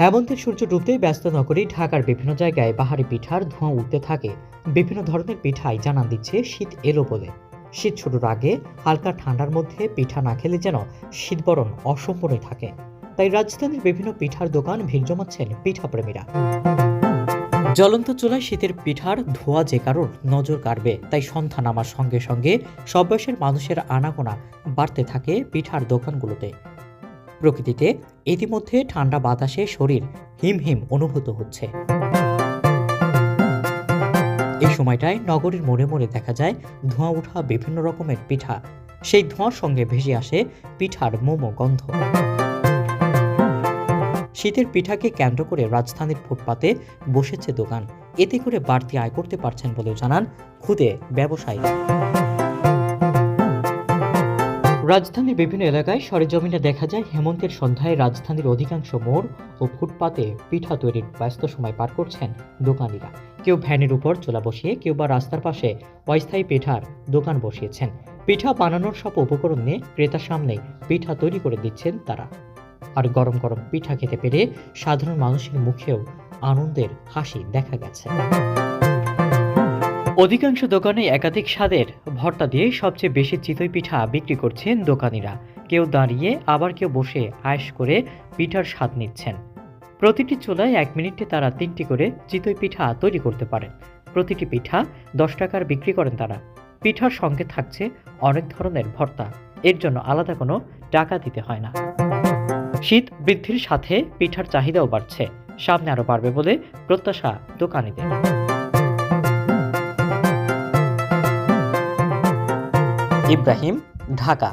হেমন্তের সূর্য ডুবতেই ব্যস্ত নগরী ঢাকার বিভিন্ন জায়গায় বাহারি পিঠার ধোঁয়া উঠতে থাকে। বিভিন্ন ধরনের পিঠাই জানান দিচ্ছে শীত এলো বলে। শীত শুরুর আগে হালকা ঠান্ডার মধ্যে পিঠা না খেলে যেন শীতবরণ অসম্পূর্ণই থাকে। তাই রাজধানীর বিভিন্ন পিঠার দোকান ভিড় জমাচ্ছেন পিঠা প্রেমীরা। জ্বলন্ত চুলায় শীতের পিঠার ধোঁয়া যে কারোর নজর কাড়বে, তাই সন্ধ্যা নামার সঙ্গে সঙ্গে সব বয়সের মানুষের আনাগোনা বাড়তে থাকে পিঠার দোকানগুলোতে। প্রকৃতিতে ইতিমধ্যে ঠান্ডা বাতাসে শরীর হিম হিম অনুভূত হচ্ছে। এই সময়টায় নগরীর মোড়ে মোড়ে দেখা যায় ধোঁয়া ওঠা বিভিন্ন রকমের পিঠা। সেই ধোঁয়ার সঙ্গে ভেসে আসে পিঠার মোমো গন্ধ। শীতের পিঠাকে কেন্দ্র করে রাজধানীর ফুটপাতে বসেছে দোকান। এতে করে বাড়তি আয় করতে পারছেন বলে জানান খুদে ব্যবসায়ীরা। রাজধানীর বিভিন্ন এলাকায় সরেজমিনে দেখা যায় হেমন্তের সন্ধ্যায় রাজধানীর অধিকাংশ মোড় ও ফুটপাতে পিঠা তৈরির ব্যস্ত সময় পার করছেন দোকানিরা। কেউ ভ্যানের উপর চোলা বসিয়ে, কেউ বা রাস্তার পাশে অস্থায়ী পিঠার দোকান বসিয়েছেন। পিঠা বানানোর সব উপকরণ নিয়ে ক্রেতার সামনেই পিঠা তৈরি করে দিচ্ছেন তারা। আর গরম গরম পিঠা খেতে পেরে সাধারণ মানুষের মুখেও আনন্দের হাসি দেখা গেছে। অধিকাংশ দোকানে একাধিক স্বাদের ভর্তা দিয়ে সবচেয়ে বেশি চিতই পিঠা বিক্রি করছেন দোকানিরা। কেউ দাঁড়িয়ে, আবার কেউ বসে আয়েশ করে পিঠার স্বাদ নিচ্ছেন। প্রতিটি চুলায় 1 মিনিটে তারা 3টি করে চিতই পিঠা তৈরি করতে পারেন। প্রতিটি পিঠা 10 টাকার বিক্রি করেন তারা। পিঠার সঙ্গে থাকছে অনেক ধরনের ভর্তা। এর জন্য আলাদা কোনো টাকা দিতে হয় না। শীত বৃদ্ধির সাথে পিঠার চাহিদাও বাড়ছে। সামনে আরো বাড়বে বলে প্রত্যাশা দোকানিদের। ইব্রাহিম, ঢাকা।